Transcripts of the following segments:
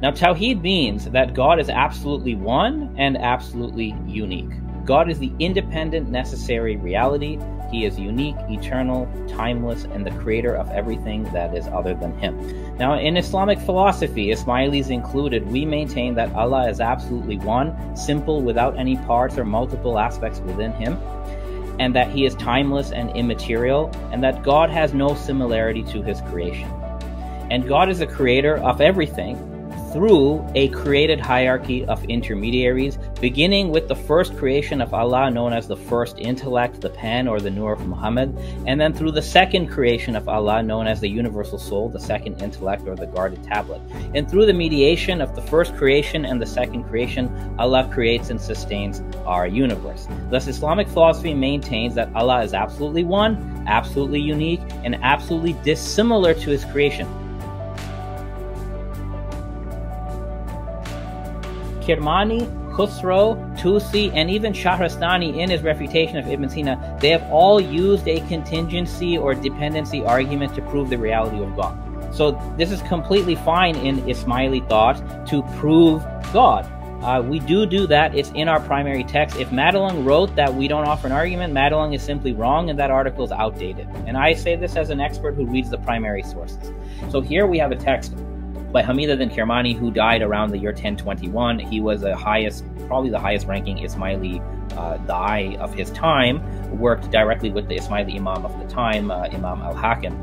Now, Tawhid means that God is absolutely one and absolutely unique. God is the independent, necessary reality. He is unique, eternal, timeless, and the creator of everything that is other than him. Now, in Islamic philosophy, Ismailis included, we maintain that Allah is absolutely one, simple, without any parts or multiple aspects within him, and that he is timeless and immaterial, and that God has no similarity to his creation. And God is the creator of everything through a created hierarchy of intermediaries, beginning with the first creation of Allah, known as the first intellect, the pen, or the Nur of Muhammad, and then through the second creation of Allah, known as the universal soul, the second intellect, or the guarded tablet. And through the mediation of the first creation and the second creation, Allah creates and sustains our universe. Thus, Islamic philosophy maintains that Allah is absolutely one, absolutely unique, and absolutely dissimilar to his creation. Kirmani, Khusro, Tusi, and even Shahrastani in his refutation of Ibn Sina, they have all used a contingency or dependency argument to prove the reality of God. So this is completely fine in Ismaili thought to prove God. We do that. It's in our primary text. If Madelung wrote that we don't offer an argument, Madelung is simply wrong and that article is outdated. And I say this as an expert who reads the primary sources. So here we have a text by Hamid bin Kirmani, who died around the year 1021. He was probably the highest ranking Ismaili da'i of his time, worked directly with the Ismaili Imam of the time, Imam al-Hakim.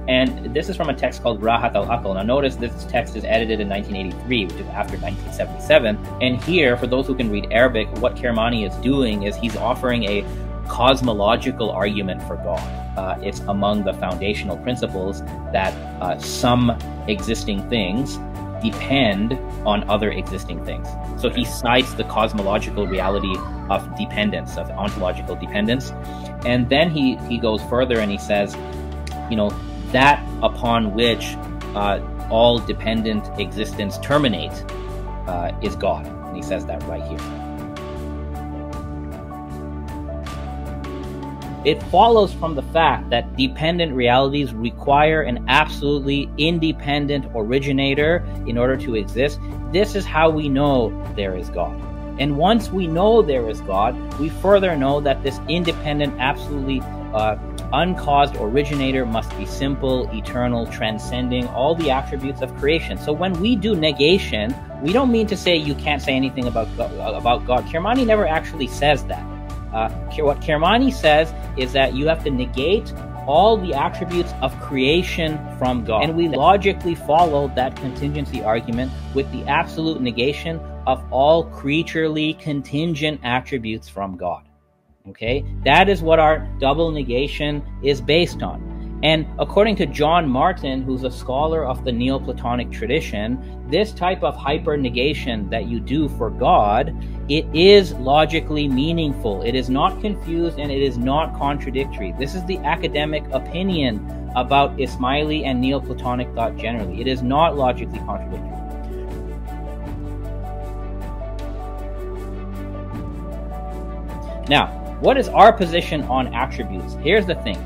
And this is from a text called Rahat al-Aql. Now notice this text is edited in 1983, which is after 1977. And here, for those who can read Arabic, what Kirmani is doing is he's offering a cosmological argument for God. It's among the foundational principles that some existing things depend on other existing things. So he cites the cosmological reality of dependence, of ontological dependence. And then he goes further and he says, that upon which all dependent existence terminates is God. And he says that right here. It follows from the fact that dependent realities require an absolutely independent originator in order to exist. This is how we know there is God. And once we know there is God, we further know that this independent, absolutely uncaused originator must be simple, eternal, transcending all the attributes of creation. So when we do negation, we don't mean to say you can't say anything about God. Kirmani never actually says that. What Kirmani says is that you have to negate all the attributes of creation from God. And we logically follow that contingency argument with the absolute negation of all creaturely contingent attributes from God. Okay? That is what our double negation is based on. And according to John Martin, who's a scholar of the Neoplatonic tradition, this type of hyper-negation that you do for God, it is logically meaningful. It is not confused and it is not contradictory. This is the academic opinion about Ismaili and Neoplatonic thought generally. It is not logically contradictory. Now, what is our position on attributes? Here's the thing.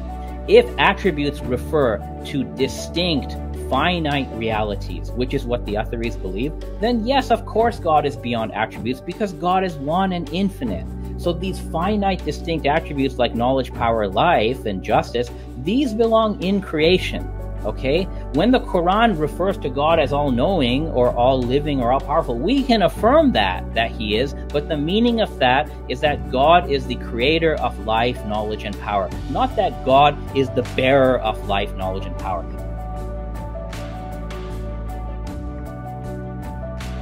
If attributes refer to distinct, finite realities, which is what the Atharis believe, then yes, of course God is beyond attributes because God is one and infinite. So these finite, distinct attributes like knowledge, power, life, and justice, these belong in creation. Okay? When the Quran refers to God as all-knowing or all-living or all-powerful, we can affirm that he is, but the meaning of that is that God is the creator of life, knowledge, and power, not that God is the bearer of life, knowledge, and power.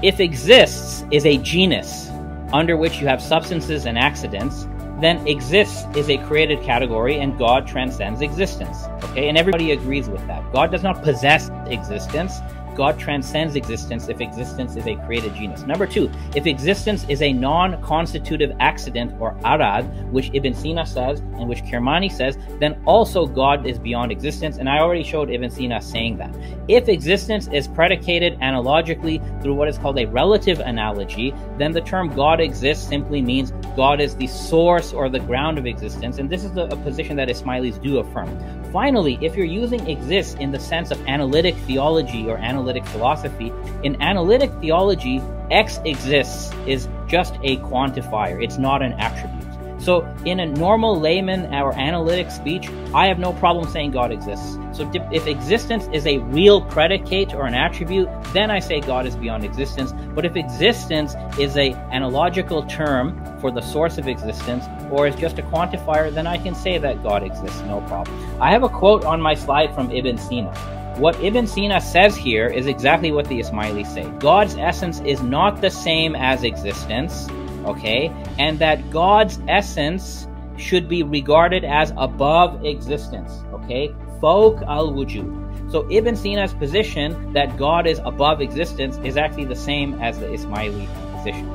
If exists is a genus under which you have substances and accidents, then exists is a created category and God transcends existence. Okay, and everybody agrees with that. God does not possess existence. God transcends existence if existence is a created genus. Number two, if existence is a non-constitutive accident or arad, which Ibn Sina says and which Kirmani says, then also God is beyond existence. And I already showed Ibn Sina saying that. If existence is predicated analogically through what is called a relative analogy, then the term God exists simply means God is the source or the ground of existence. And this is a position that Ismailis do affirm. Finally, if you're using exists in the sense of analytic theology or analytic philosophy, in analytic theology, X exists is just a quantifier. It's not an attribute. So in a normal layman or analytic speech, I have no problem saying God exists. So if existence is a real predicate or an attribute, then I say God is beyond existence. But if existence is an analogical term for the source of existence, or is just a quantifier, then I can say that God exists, no problem. I have a quote on my slide from Ibn Sina. What Ibn Sina says here is exactly what the Ismaili say. God's essence is not the same as existence, okay? And that God's essence should be regarded as above existence, okay? Fawq al-wujud. So Ibn Sina's position that God is above existence is actually the same as the Ismaili position.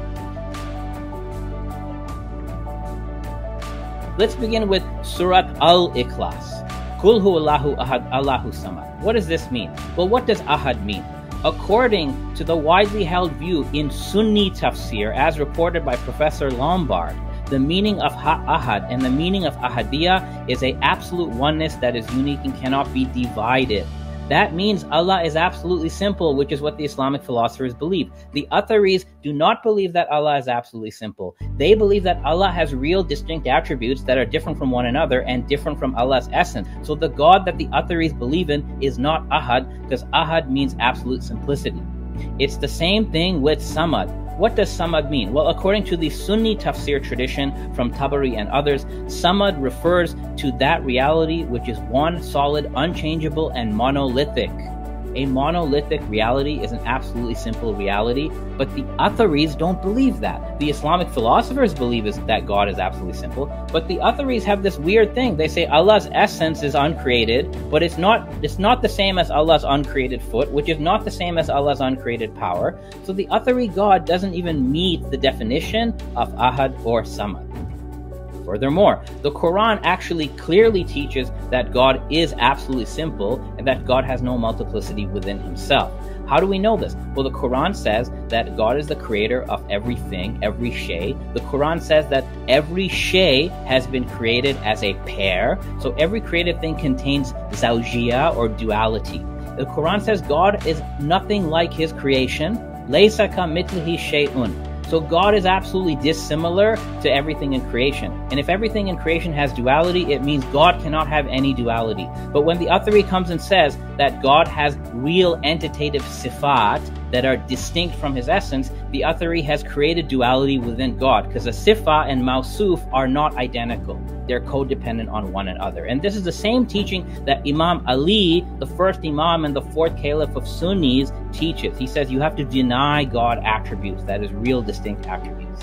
Let's begin with Surat Al-Ikhlas. Qul huwallahu ahad, Allahu samad. What does this mean? Well, what does ahad mean? According to the widely held view in Sunni tafsir, as reported by Professor Lombard, the meaning of ahad and the meaning of ahadiyya is an absolute oneness that is unique and cannot be divided. That means Allah is absolutely simple, which is what the Islamic philosophers believe. The Atharis do not believe that Allah is absolutely simple. They believe that Allah has real distinct attributes that are different from one another and different from Allah's essence. So the God that the Atharis believe in is not ahad, because ahad means absolute simplicity. It's the same thing with samad. What does samad mean? Well, according to the Sunni tafsir tradition from Tabari and others, samad refers to that reality which is one, solid, unchangeable, and monolithic. A monolithic reality is an absolutely simple reality, but the Atharis don't believe that. The Islamic philosophers believe that God is absolutely simple, but the Atharis have this weird thing. They say Allah's essence is uncreated, but it's not the same as Allah's uncreated foot, which is not the same as Allah's uncreated power. So the Athari God doesn't even meet the definition of ahad or samad. Furthermore, the Quran actually clearly teaches that God is absolutely simple and that God has no multiplicity within himself. How do we know this? Well, the Quran says that God is the creator of everything, every shay. The Quran says that every shay has been created as a pair. So every created thing contains zawjiyah or duality. The Quran says God is nothing like his creation. Laysa kamithlihi shay'un. So God is absolutely dissimilar to everything in creation. And if everything in creation has duality, it means God cannot have any duality. But when the Athari comes and says that God has real entitative sifat that are distinct from his essence, the Athari has created duality within God, because a sifa and mausuf are not identical. They're codependent on one another. And this is the same teaching that Imam Ali, the first Imam and the fourth Caliph of Sunnis, teaches. He says you have to deny God attributes, that is, real distinct attributes.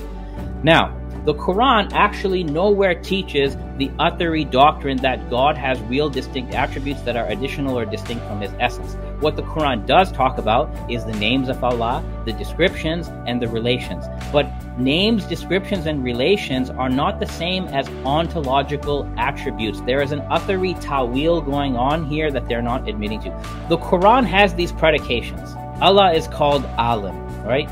Now, the Quran actually nowhere teaches the Athari doctrine that God has real distinct attributes that are additional or distinct from his essence. What the Quran does talk about is the names of Allah, the descriptions, and the relations. But names, descriptions, and relations are not the same as ontological attributes. There is an Athari ta'wil going on here that they're not admitting to. The Quran has these predications. Allah is called Alim, right?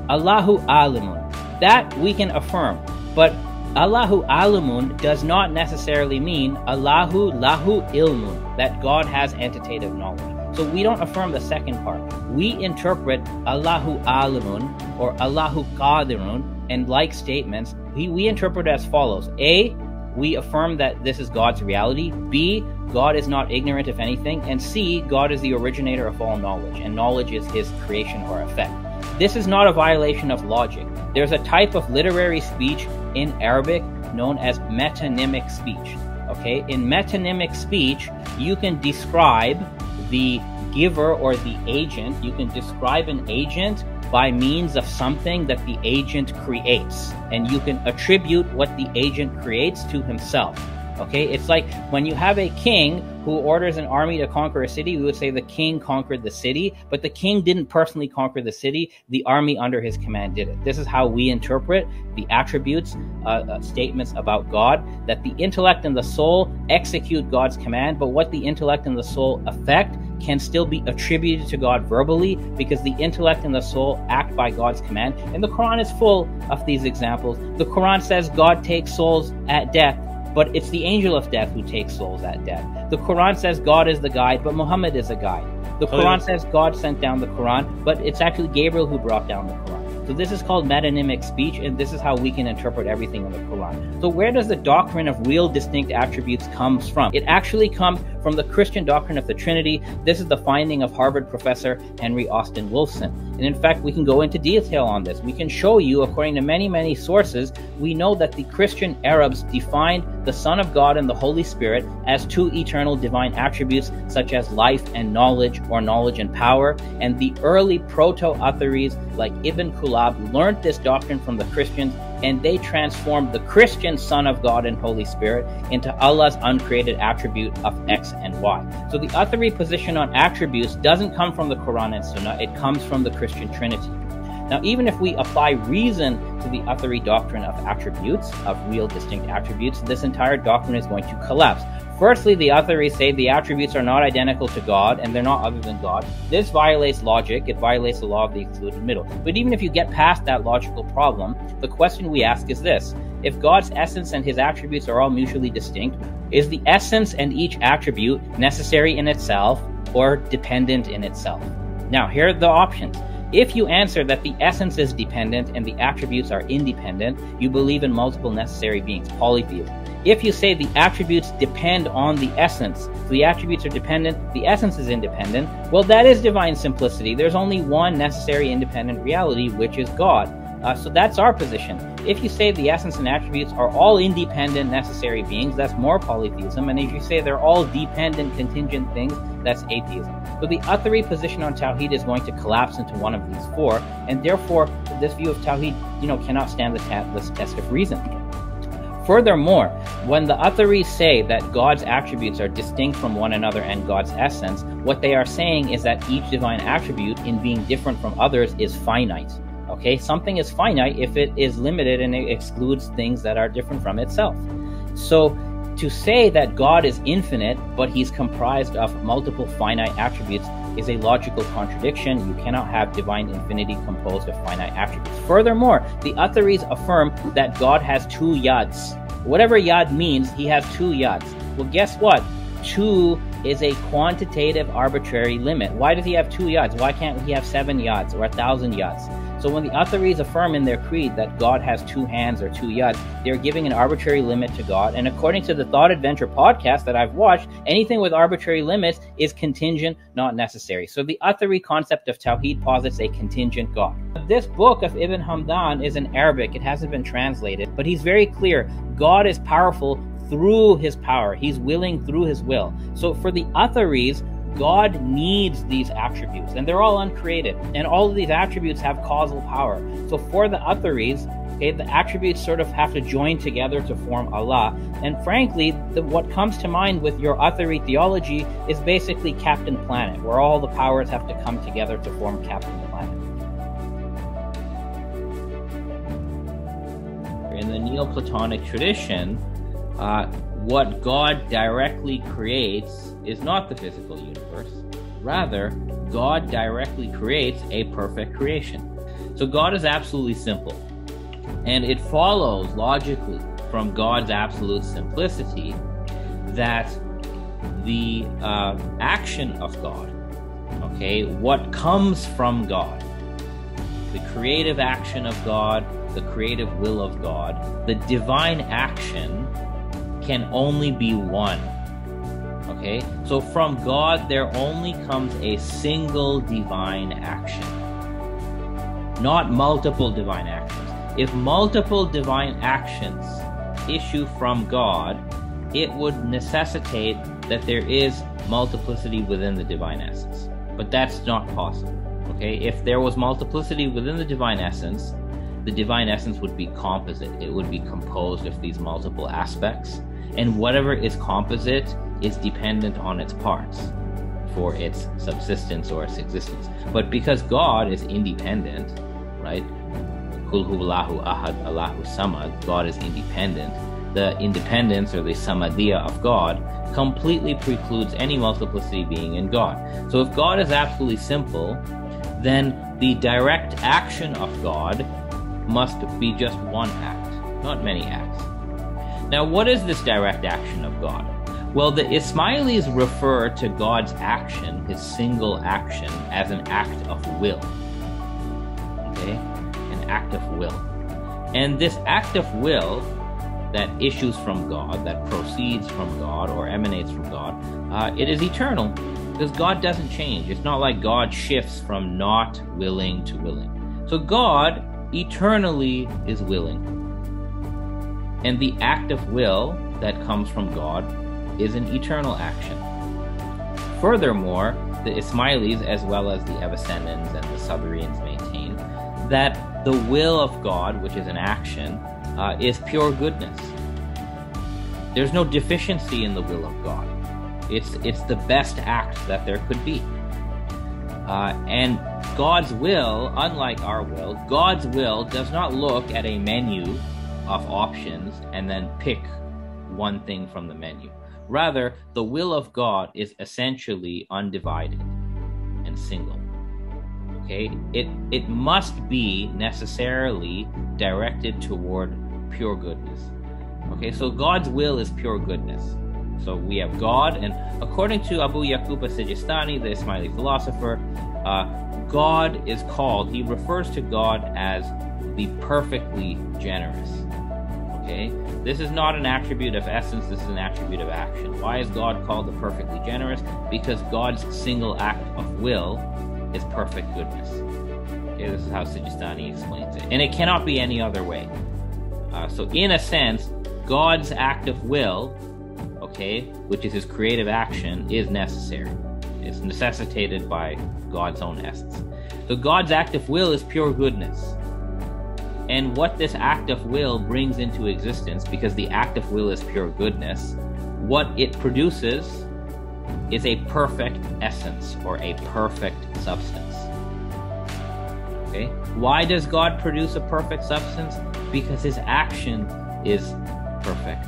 Allahu Alimun. That we can affirm. But Allahu Alimun does not necessarily mean Allahu Lahu Ilmun, that God has entitative knowledge. So we don't affirm the second part. We interpret Allahu Alimun or Allahu Qadirun and like statements. We interpret it as follows. A, we affirm that this is God's reality. B, God is not ignorant of anything. And C, God is the originator of all knowledge, and knowledge is his creation or effect. This is not a violation of logic. There's a type of literary speech in Arabic known as metonymic speech. Okay, in metonymic speech, you can describe the giver or the agent. You can describe an agent by means of something that the agent creates, and you can attribute what the agent creates to himself. Okay, it's like when you have a king who orders an army to conquer a city, we would say the king conquered the city, but the king didn't personally conquer the city, the army under his command did it. This is how we interpret the attributes, statements about God, that the intellect and the soul execute God's command, but what the intellect and the soul affect can still be attributed to God verbally, because the intellect and the soul act by God's command. And the Quran is full of these examples. The Quran says God takes souls at death, but it's the angel of death who takes souls at death. The Quran says God is the guide, but Muhammad is a guide. The Quran says God sent down the Quran, but it's actually Gabriel who brought down the Quran. So this is called metonymic speech, and this is how we can interpret everything in the Quran. So where does the doctrine of real distinct attributes comes from? It actually comes from the Christian doctrine of the Trinity. This is the finding of Harvard professor Henry Austin Wolfson. And in fact, we can go into detail on this. We can show you, according to many, many sources, we know that the Christian Arabs defined the Son of God and the Holy Spirit as two eternal divine attributes, such as life and knowledge, or knowledge and power. And the early proto-Atharis, like Ibn Kulab, learned this doctrine from the Christians, and they transformed the Christian Son of God and Holy Spirit into Allah's uncreated attribute of X and Y. So the Athari position on attributes doesn't come from the Quran and Sunnah, it comes from the Christian Trinity. Now, even if we apply reason to the Athari doctrine of attributes, of real distinct attributes, this entire doctrine is going to collapse. Firstly, the Atharis say the attributes are not identical to God, and they're not other than God. This violates logic. It violates the law of the excluded middle. But even if you get past that logical problem, the question we ask is this. If God's essence and his attributes are all mutually distinct, is the essence and each attribute necessary in itself or dependent in itself? Now, here are the options. If you answer that the essence is dependent and the attributes are independent, you believe in multiple necessary beings, polytheism. If you say the attributes depend on the essence, so the attributes are dependent, the essence is independent, well, that is divine simplicity. There's only one necessary independent reality, which is God. So that's our position. If you say the essence and attributes are all independent necessary beings, that's more polytheism. And if you say they're all dependent contingent things, that's atheism. So the Athari position on Tawhid is going to collapse into one of these four, and therefore this view of Tawhid, cannot stand the test of reason. Furthermore, when the Atharis say that God's attributes are distinct from one another and God's essence, what they are saying is that each divine attribute, in being different from others, is finite. Okay, something is finite if it is limited and it excludes things that are different from itself. So to say that God is infinite, but he's comprised of multiple finite attributes, is a logical contradiction. You cannot have divine infinity composed of finite attributes. Furthermore, the Atharis affirm that God has two yads. Whatever yad means, he has two yads. Well, guess what? 2 is a quantitative arbitrary limit. Why does he have 2 yads? Why can't he have 7 yads or 1,000 yads? So when the Atharis affirm in their creed that God has 2 hands or 2 yads, they're giving an arbitrary limit to God. And according to the Thought Adventure podcast that I've watched, anything with arbitrary limits is contingent, not necessary. So the Athari concept of Tawhid posits a contingent God. This book of Ibn Hamdan is in Arabic. It hasn't been translated, but he's very clear. God is powerful through his power. He's willing through his will. So for the Atharis, God needs these attributes, and they're all uncreated, and all of these attributes have causal power. So for the Atharis, okay, the attributes sort of have to join together to form Allah. And frankly, what comes to mind with your Athari theology is basically Captain Planet, where all the powers have to come together to form Captain Planet. In the Neoplatonic tradition, what God directly creates is not the physical universe. Rather, God directly creates a perfect creation. So God is absolutely simple. And it follows logically from God's absolute simplicity that the action of God, okay, what comes from God, the creative action of God, the creative will of God, the divine action can only be one. Okay, so from God there only comes a single divine action, not multiple divine actions. If multiple divine actions issue from God, it would necessitate that there is multiplicity within the divine essence. But that's not possible. Okay, if there was multiplicity within the divine essence would be composite. It would be composed of these multiple aspects. And whatever is composite is dependent on its parts for its subsistence or its existence. But because God is independent, right? Kul huwallahu ahad, Allahu samad, God is independent. The independence or the samadiyya of God completely precludes any multiplicity being in God. So if God is absolutely simple, then the direct action of God must be just one act, not many acts. Now, what is this direct action of God? Well, the Ismailis refer to God's action, his single action, as an act of will. Okay? An act of will. And this act of will that issues from God, that proceeds from God or emanates from God, it is eternal, because God doesn't change. It's not like God shifts from not willing to willing. So God eternally is willing. And the act of will that comes from God is an eternal action. Furthermore, the Ismailis, as well as the Avicennians and the Sabirians, maintain that the will of God, which is an action, is pure goodness. There's no deficiency in the will of God. It's the best act that there could be. And God's will, unlike our will, God's will does not look at a menu of options and then pick one thing from the menu. Rather, the will of God is essentially undivided and single. Okay? It must be necessarily directed toward pure goodness. Okay, so God's will is pure goodness. So we have God, and according to Abu Yaqub as-Sijistani, the Ismaili philosopher, God is called, he refers to God as the perfectly generous. Okay, this is not an attribute of essence, this is an attribute of action. Why is God called the perfectly generous? Because God's single act of will is perfect goodness. Okay, this is how Sijistani explains it. And it cannot be any other way. So in a sense, God's act of will, okay, which is his creative action, is necessary. It's necessitated by God's own essence. So God's act of will is pure goodness. And what this act of will brings into existence, because the act of will is pure goodness, what it produces is a perfect essence or a perfect substance. Okay? Why does God produce a perfect substance? Because his action is perfect.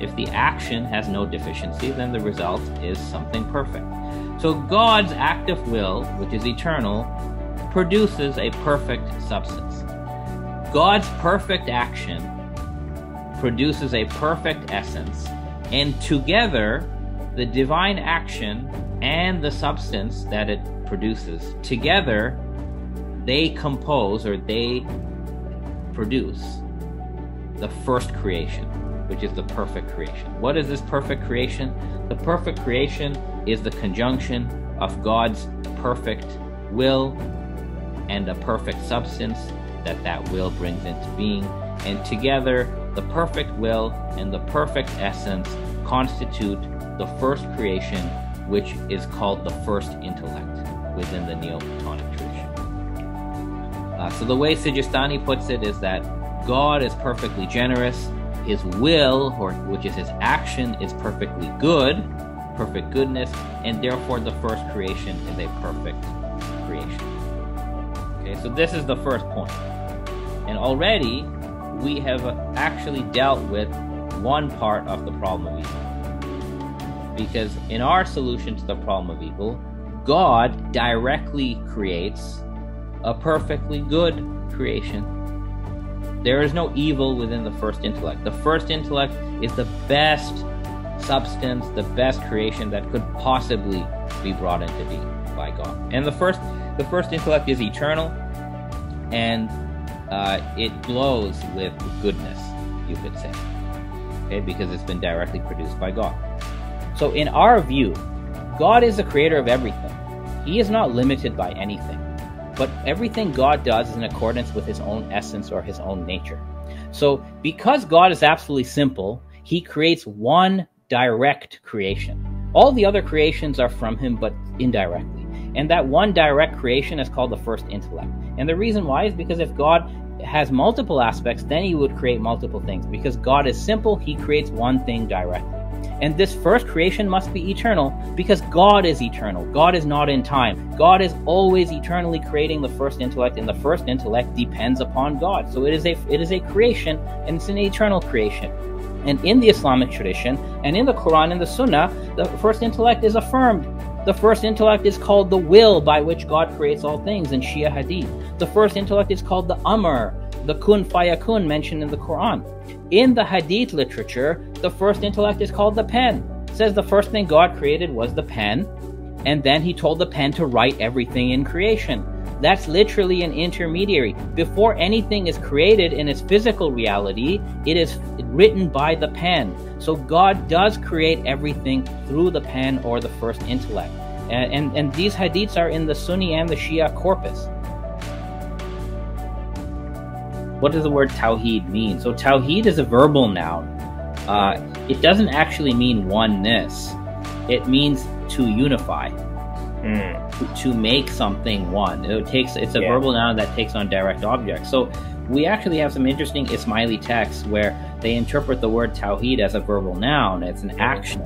If the action has no deficiency, then the result is something perfect. So God's act of will, which is eternal, produces a perfect substance. God's perfect action produces a perfect essence, and together, the divine action and the substance that it produces, together, they compose, or they produce, the first creation, which is the perfect creation. What is this perfect creation? The perfect creation is the conjunction of God's perfect will and a perfect substance that will brings into being, and together the perfect will and the perfect essence constitute the first creation, which is called the first intellect within the Neoplatonic tradition. So the way Sijistani puts it is that God is perfectly generous, his will, which is his action, is perfectly good, perfect goodness, and therefore the first creation is a perfect creation. Okay, so this is the first point. And already, we have actually dealt with one part of the problem of evil. Because in our solution to the problem of evil, God directly creates a perfectly good creation. There is no evil within the first intellect. The first intellect is the best substance, the best creation that could possibly be brought into being by God. And the first intellect is eternal, and it glows with goodness, you could say, okay, because it's been directly produced by God. So in our view, God is the creator of everything. He is not limited by anything, but everything God does is in accordance with his own essence or his own nature. So because God is absolutely simple, he creates one direct creation. All the other creations are from him, but indirectly. And that one direct creation is called the first intellect. And the reason why is because if God has multiple aspects, then he would create multiple things. Because God is simple, he creates one thing directly. And this first creation must be eternal because God is eternal. God is not in time. God is always eternally creating the first intellect, and the first intellect depends upon God. So it is a creation, and it's an eternal creation. And in the Islamic tradition, and in the Quran and the Sunnah, the first intellect is affirmed. The first intellect is called the will by which God creates all things in Shia Hadith. The first intellect is called the Amr, the kun fayakun mentioned in the Quran. In the Hadith literature, the first intellect is called the pen. It says the first thing God created was the pen, and then he told the pen to write everything in creation. That's literally an intermediary. Before anything is created in its physical reality, it is written by the pen. So God does create everything through the pen or the first intellect. And these hadiths are in the Sunni and the Shia corpus. What does the word Tawhid mean? So Tawhid is a verbal noun. It doesn't actually mean oneness. It means to unify, to make something one. It's a verbal noun that takes on direct objects. So we actually have some interesting Ismaili texts where they interpret the word Tawhid as a verbal noun. It's an action.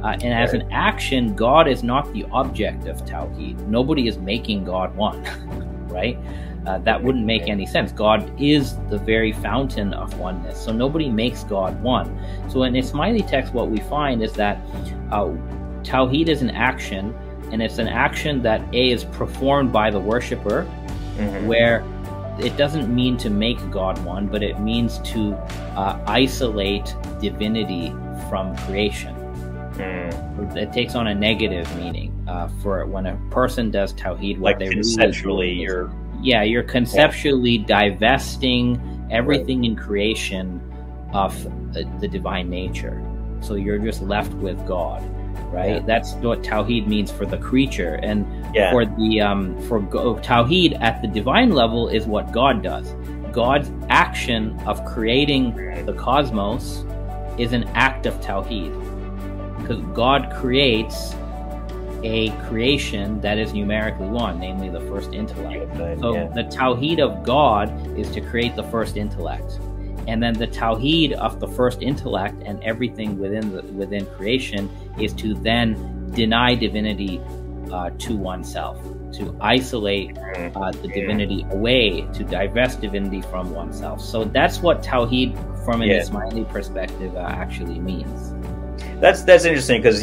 And as an action, God is not the object of Tawhid. Nobody is making God one, right? That wouldn't make any sense. God is the very fountain of oneness. So nobody makes God one. So in Ismaili text, what we find is that Tawhid is an action, and it's an action that is performed by the worshipper, where it doesn't mean to make God one, but it means to isolate divinity from creation. It takes on a negative meaning for when a person does Tawhid. What they conceptually, you're conceptually divesting everything in creation of the divine nature. So you're just left with God, right? That's what Tawhid means for the creature, and for the Tawhid at the divine level is what God does. God's action of creating the cosmos is an act of Tawhid, because God creates a creation that is numerically one, namely the first intellect. So the Tawhid of God is to create the first intellect, and then the Tawhid of the first intellect and everything within creation is to then deny divinity to oneself, to isolate the divinity away, to divest divinity from oneself. So that's what Tawhid from an Ismaili perspective actually means. That's interesting, because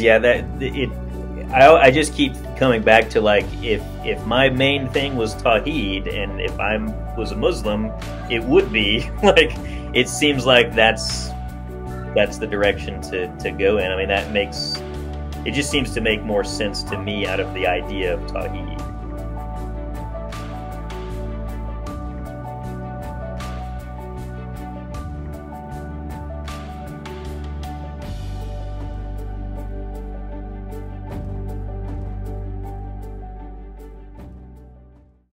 I just keep coming back to, like, if my main thing was Tawhid, and if I was a Muslim, it would be like, it seems like that's the direction to go in. I mean, it just seems to make more sense to me out of the idea of Tawhid.